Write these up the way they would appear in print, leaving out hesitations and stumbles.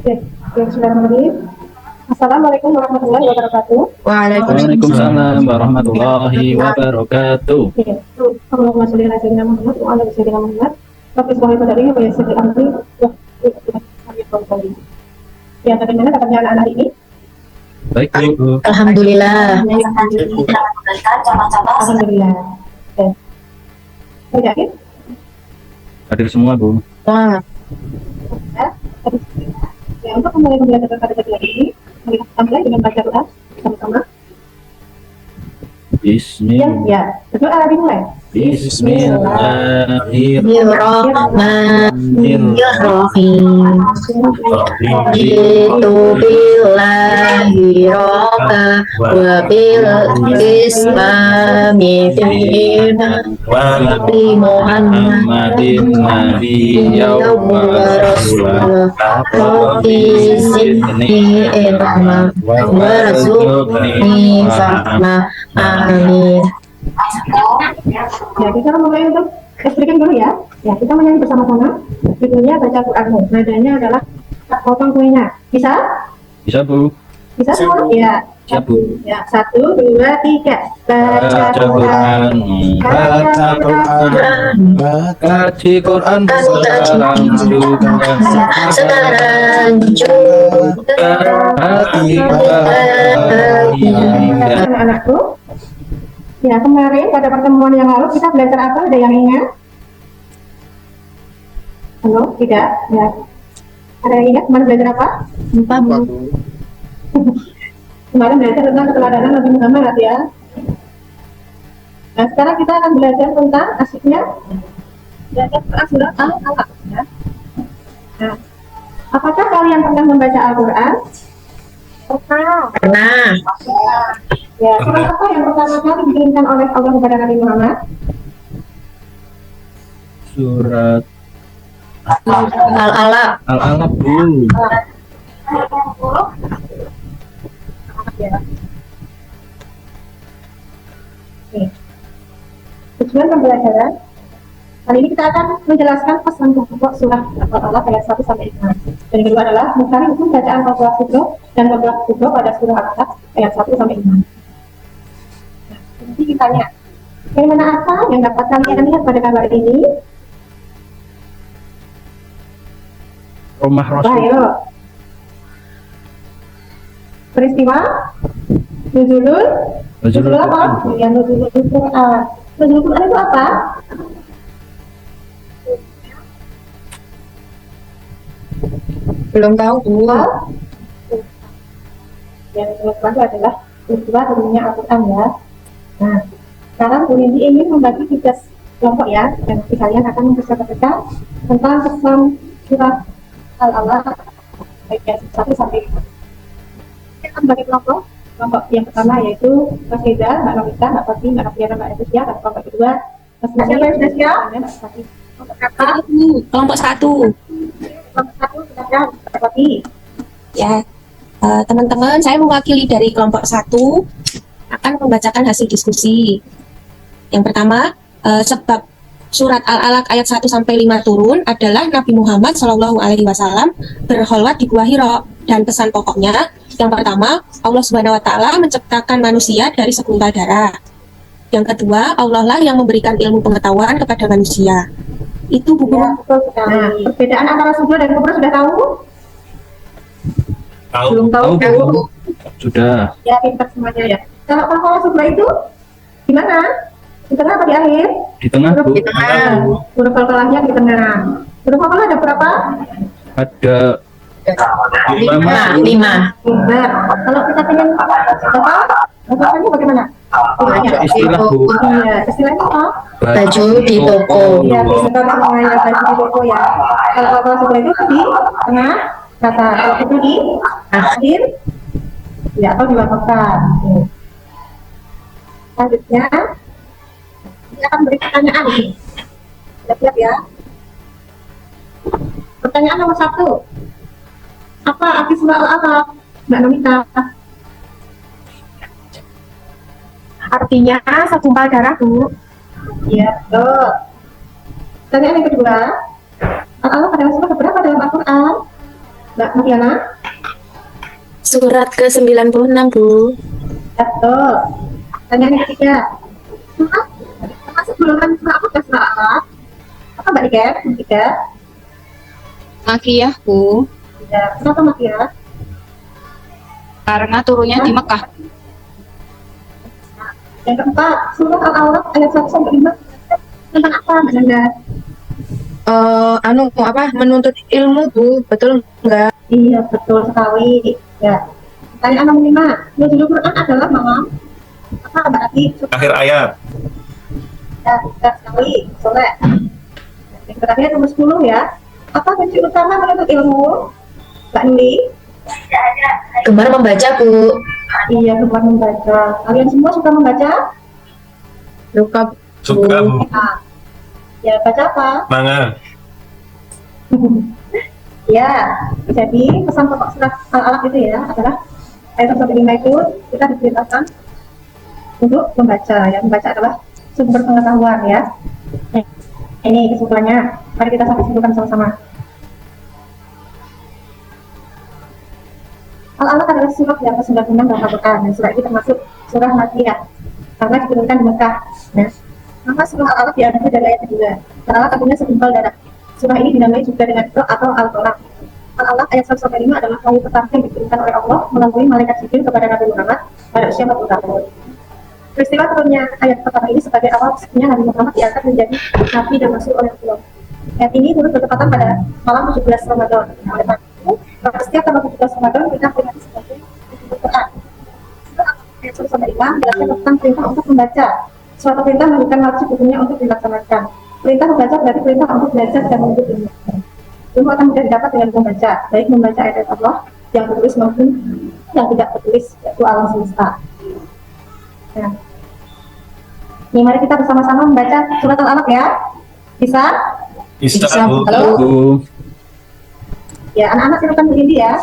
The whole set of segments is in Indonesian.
Oke, bismillahirrahmanirrahim. Assalamualaikum warahmatullahi wabarakatuh. Waalaikumsalam warahmatullahi wabarakatuh. Oke, Allahumma sholli ala sayyidina Muhammad wa ala sayyidina Muhammad. Rabbi sholli padari wa yassir li amri wa ya, bagaimana kabarnya anak-anak ini? Baik, Bu. Alhamdulillah. Alhamdulillah. Oke. Sudah yakin? Hadir semua, Bu. Wah, Ya, untuk memulai pembelajaran pada pagi hari ini, mari kita mulai dengan baca doa sama-sama. Bismillah. Ya, berdoa dimulai. Bismillahirrahmanirrahim. Jitu billahi roka wa bil islami dinan wa bi Muhammadin nabiyyan wa rasulah rabbi zidni ilma warzuqni fahma. Amin. Ya, kita mulai untuk explication dulu ya. Ya, kita menyanyi bersama-sama. Judulnya baca Quranmu. Nadanya adalah potong kuenya. Bisa? Bisa, Bu. Bisa semua? Ya. Bisa, Bu. Ya, 1, 2, 3. Baca Quran. Baca Quran. Kaji Quran sekarang juga. Sekarang juga Hati Anak-anakku. Ya, kemarin pada pertemuan yang lalu kita belajar apa? Ada yang ingat? Halo? Tidak? Ya. Ada yang ingat? Kemarin belajar apa? empat. Kemarin belajar tentang keteladanan Nabi Muhammad ya. Nah, sekarang kita akan belajar tentang asyiknya belajar tentang surat Al-Alaq ya. Nah, apakah kalian pernah membaca Al-Quran? Pernah. Ya, surat apa yang pertama kali dikirimkan oleh Allah kepada Nabi Muhammad? Surat Al-Alaq. Al-Alaq, Bu. Ya. Oke. Tujuan pembelajaran kali ini kita akan menjelaskan pesan pokok surah Al-Alaq ayat 1 sampai 5. Dan yang kedua adalah mencari hukum bacaan Al-Quran Kubro dan Al-Quran Kubro pada surah Al-Alaq ayat 1 sampai 5. Nah, nanti kita lihat bagaimana apa yang dapat kalian lihat pada gambar ini. Rumah Rasul. Ayo. Peristiwa Nuzulul Nuzulul apa? Ya, Nuzulul Quran. Nuzulul Quran itu apa? Belum tahu, Bu. Yang Nuzulul Quran itu adalah peristiwa turunnya Al-Quran ya. Nah, sekarang Bu Lindi ingin membagi 3 kelompok ya, dan nanti kalian akan membaca tentang pesan surat Al-Alaq ayat 1 sampai 5. Kita akan bagi kelompok. Kelompok yang pertama yaitu Mas Reza, Mbak Novita, Mbak Fati, Mbak Noviana, Mbak Etusia, dan kelompok kedua Mas Nani, Mbak Fati. Kelompok 1 Kelompok 1 silakan Mbak Fati. ya, teman-teman, saya mewakili dari kelompok 1 akan membacakan hasil diskusi. Yang pertama, sebab surat Al-Alaq ayat 1 sampai 5 turun adalah Nabi Muhammad SAW berkholwat di Gua Hira, dan pesan pokoknya yang pertama, Allah Subhanahu wa taala menciptakan manusia dari segumpal darah. Yang kedua, Allah lah yang memberikan ilmu pengetahuan kepada manusia. Itu buku. Ya, betul sekali. Nah, perbedaan antara subro dan kubro sudah tahu? Belum tahu, Bu. Sudah. Ya, pintar semuanya ya. Kalau subro itu di mana? Di tengah atau di akhir? Di tengah, Bu. Di tengah. Huruf qalqalahnya di tengah. Huruf qalqalah ada berapa? Ada 5. 5. 5. Kalau kita pengen apa bagaimana? Ada istilah, Bu. Iya, istilahnya apa? Baju di toko. Iya, bisa semuanya baju di toko ya. Kalau subro itu di tengah kata, kalau itu di akhir, ya atau diwakafkan. Selanjutnya, kita akan beri pertanyaan nih. Siap-siap ya. Pertanyaan nomor 1. Apa arti surah Al-Alaq, Mbak Nomita? Artinya segumpal darah, Bu. Iya, betul. Pertanyaan yang kedua, Al-Alaq adalah surah keberapa dalam Al-Quran? Mbak Mariana? Surat ke-96, Bu. Betul. Pertanyaan yang ketiga. Termasuk golongan surah apa dan surah Allah? Apa Mbak Niken? Yang ketiga. Makiyah, Bu. Ya, kenapa Makiyah? Karena turunnya di Mekah. Yang keempat, surah Al-A'raf ayat 1 sampai 5 tentang apa Mbak Nanda? Menuntut ilmu, Bu. Betul enggak? Iya, betul sekali. Ya. Pertanyaan nomor 5. Nuzulul Quran adalah Mama. Apa Mbak Ati? Akhir ayat. Ya, betul sekali. Soleh. Yang terakhir nomor 10 ya. Apa kunci utama menuntut ilmu? Mbak Nuli? Gemar membaca, Bu. Iya, gemar membaca. Kalian semua suka membaca? Suka, Bu. Nah, ya, baca apa? Manga. Ya, jadi pesan pokok surat Al-Alaq itu ya adalah ayat 1-5 itu kita diperintahkan untuk membaca. Ya, membaca adalah sumber pengetahuan ya. Ini kesimpulannya. Mari kita simpulkan sama-sama. Al-Alaq adalah surah yang ke-96 dalam Al-Quran. Dan surah ini termasuk surah Makiyah karena diturunkan di Mekah. Nah, maka surah Al-Alaq diambil dari ayat kedua. Al-Alaq artinya segumpal darah. Surah ini dinamai juga dengan Iqra atau Al-Qalaq. Al-Alaq ayat 1-5 adalah wahyu pertama yang dikirimkan oleh Allah melalui malaikat Jibril kepada Nabi Muhammad pada usia 40 tahun. Peristiwa turunnya ayat pertama ini sebagai awal resminya Nabi Muhammad diangkat menjadi nabi dan rasul oleh Allah. Ayat ini turut bertepatan pada malam 17 Ramadan. Oleh karena itu, pada setiap tanggal 17 Ramadan kita peringati sebagai Al-Quran. Ayat 1-5 menjelaskan tentang perintah untuk membaca. Suatu perintah menunjukkan wajib hukumnya untuk dilaksanakan. Perintah membaca berarti perintah untuk belajar dan menuntut ilmu. Ilmu akan mudah didapat dengan membaca, baik membaca ayat Allah yang tertulis maupun yang tidak tertulis, yaitu alam semesta. Nah, ini mari kita bersama-sama membaca surat Al-Alaq ya. Bisa? Bisa, Bu. Halo? Bu. Ya, anak-anak silakan berdiri ya.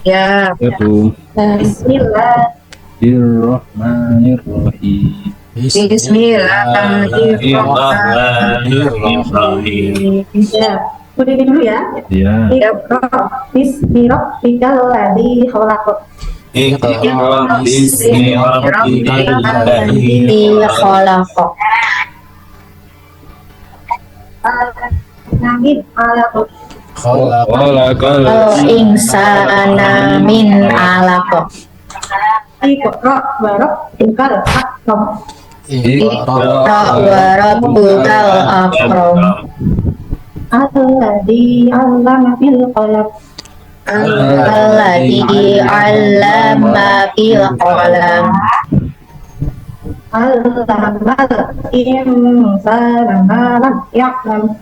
Ya. Ya, Bu. Bismillah. Bismillahirrahmanirrahim. Bismillahirrahmanirrahim. Ya, berdiri dulu ya. Ya. Bismillahirrahmanirrahim. Ladzi khalaq. Iqra bismi rabbikal Alladzi khalaq. Nabi alaq. Khalaqal Insana min alaq. Iqra wa rabbukal akram. Iqra wa rabbukal akram. Alladzi 'allama bil qalam. Alladzi 'allama bil qalam. Allamal insana ma lam ya'lam.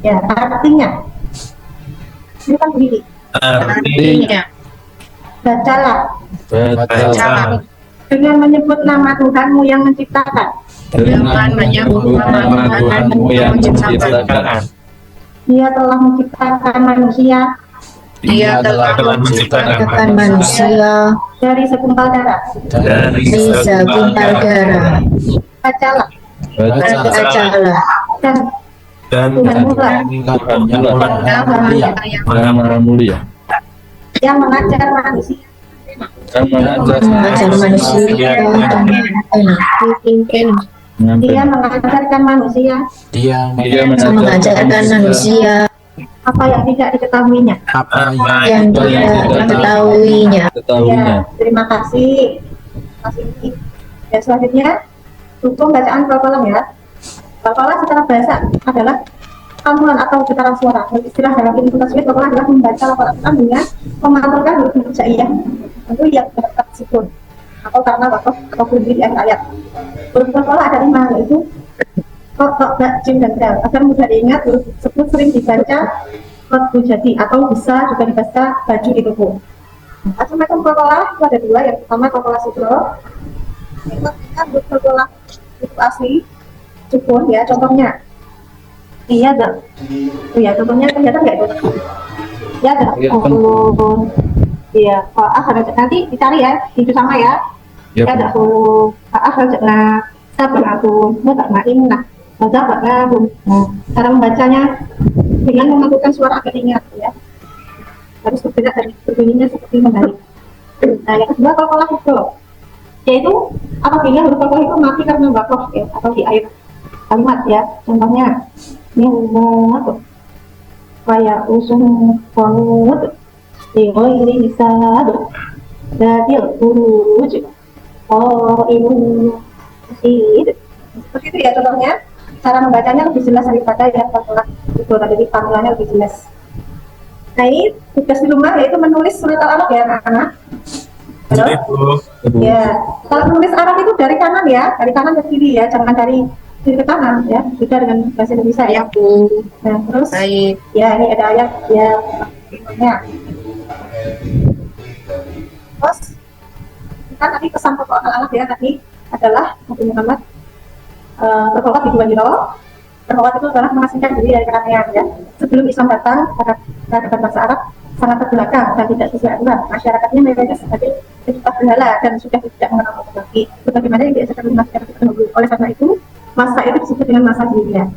Ya, artinya silakan berdiri. Artinya Bacalah Bacalah dengan menyebut nama Tuhanmu yang menciptakan. dengan menyebut nama Tuhanmu yang menciptakan. Dia telah menciptakan manusia Dia telah menciptakan manusia dari segumpal darah. dari di segumpal darah. Bacalah Bacalah dan dan Tuhanmu lah Yang Maha Mulia. yang mengajar manusia Yang mengajar mengajar manusia Dia mengajarkan manusia Dia mengajarkan manusia apa yang tidak diketahuinya. yang tidak diketahuinya. Ya, terima kasih. Dan selanjutnya hukum bacaan Al-Qalam ya. Al-Qalam secara bahasa adalah kambulan atau getaran suara. Istilah dalam ilmu tajwid Al-Qalam adalah membaca Al-Quran dengan memantulkan huruf hijaiyah itu yang berkat sukun atau karena wakaf atau kunci di akhir ayat. Huruf Al-Qalam ada 5, yaitu kok, jim, dan dal. Agar mudah diingat, huruf tersebut sering dibaca waktu jadi atau bisa juga dibaca baju di tubuh. Macam-macam kokolah itu ada 2. Yang pertama kokolah sudro. Yang kedua kokolah itu asli sukun ya. Contohnya iya ada. Iya, contohnya kelihatan nggak itu? Ya ada. Iya, nanti dicari ya, itu sama ya. Ya ada huruf rajana, sabaratu, mutakmainah. baca bakalahum. Nah, cara membacanya dengan melakukan suara agak ringan ya, harus bergerak dari berbunyinya seperti membalik. Nah, yang kedua qalqalah kubro, yaitu apabila huruf qalqalah itu mati karena wakof ya, atau di akhir kalimat ya. Contohnya milmat, kayak usung qamut, ini bisa dadil buruj, ini sid. Seperti itu ya contohnya. Cara membacanya lebih jelas daripada yang qalqalah itu, tadi panggilannya lebih jelas. Nah, ini tugas di rumah yaitu menulis surat al-alaq ya anak-anak. Halo? Ya, kalau menulis Arab itu dari kanan ya, dari kanan ke kiri ya, jangan dari kiri ke kanan ya, beda dengan bahasa Indonesia ya. Bu. Nah, terus Baik. ya ini ada ayat ya, ya. Terus kita tadi pesan pokok al-alaq ya tadi adalah Nabi Muhammad bertobat di 2 hijrah. Bertobat itu adalah mengasingkan diri dari keramaian ya. Sebelum Islam datang, peradaban bangsa Arab sangat terbelakang dan tidak sesuai aturan. Masyarakatnya mayoritas sebagai penyembah berhala dan sudah tidak mengenal Allah lagi. Sebagaimana yang diajarkan oleh masyarakat terdahulu. Oleh karena itu, masa itu disebut dengan masa jahiliyah.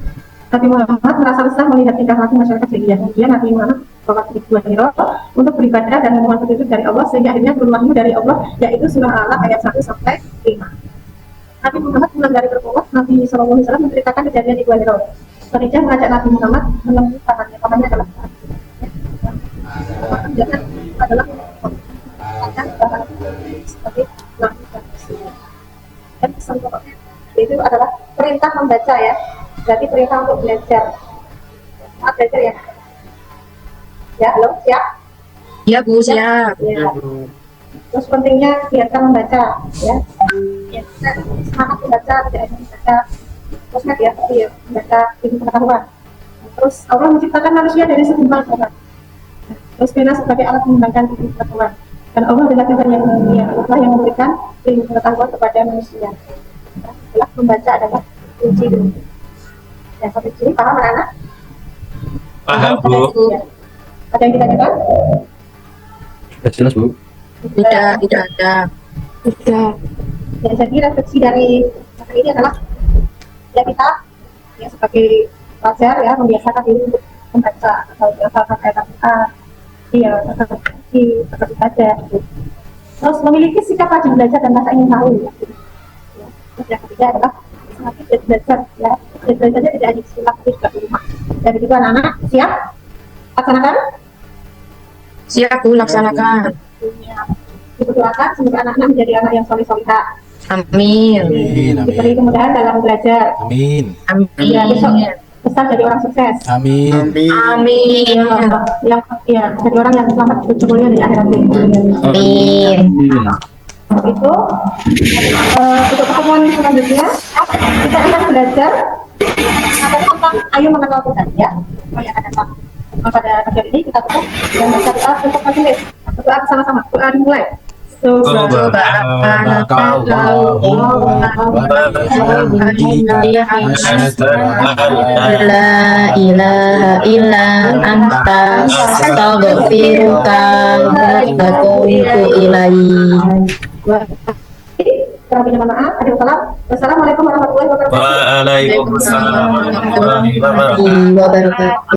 Nabi Muhammad merasa resah melihat tingkah laku masyarakat jahiliyah. Kemudian Nabi Muhammad bertobat di 2 hijrah untuk beribadah dan memohon petunjuk dari Allah, sehingga akhirnya turun wahyu dari Allah, yaitu surah Al-Alaq ayat 1 sampai 5. Nabi Muhammad pulang dari bertobat, Nabi SAW menceritakan kejadian di 2 hijrah. Khadijah mengajak Nabi Muhammad menemui pamannya. Pamannya adalah jangan adalah sebagai nabi dan pesan pokoknya itu adalah perintah membaca ya, berarti perintah untuk belajar. Maaf belajar ya. Ya, halo, siap? Ya Bu, siap. Ya. Terus pentingnya biarkan membaca ya. Ya, semangat membaca, tidak hanya membaca kosmet ya, tapi ya membaca ilmu pengetahuan. Terus Allah menciptakan manusia dari segumpal darah. Terus bina sebagai alat mengembangkan ilmu pengetahuan. Dan Allah adalah Tuhan yang mulia, Allah yang memberikan ilmu pengetahuan kepada manusia. Setelah membaca adalah kunci ilmu. Ya, sampai sini paham anak-anak? Paham Bu. Ya. Ada yang ditanyakan? Sudah jelas Bu. Tidak ada. Tidak. Ya, jadi refleksi dari materi ini adalah ya kita ya sebagai pelajar ya membiasakan diri untuk membaca atau menghafalkan ayat Al-Quran, ya tetap baca gitu. Terus memiliki sikap rajin belajar dan rasa ingin tahu ya. Terus yang ketiga adalah semakin belajar ya, dan belajarnya tidak hanya di sekolah tapi juga di rumah. Dan begitu anak-anak siap laksanakan? Siap Bu, laksanakan. Diperdoakan semoga anak-anak menjadi anak yang soleh-solehah. Amin. Diberi kemudahan dalam belajar. Amin. Ya, besok Amin. besar jadi orang sukses. Amin. Amin. Yang ya jadi orang yang selamat berjumpa di akhirat ini. Amin. Itu untuk pertemuan selanjutnya kita akan belajar tentang ayo mengenal Tuhan ya. Oh ya, ada pada kajian ini kita tutup dan baca doa untuk majelis. Doa sama-sama. Doa dimulai. La ilaha illa anta astaghfiruka wa atubu ilaik. Wassalamualaikum warahmatullahi wabarakatuh. Waalaikumsalam warahmatullahi wabarakatuh. Wabarakatuh.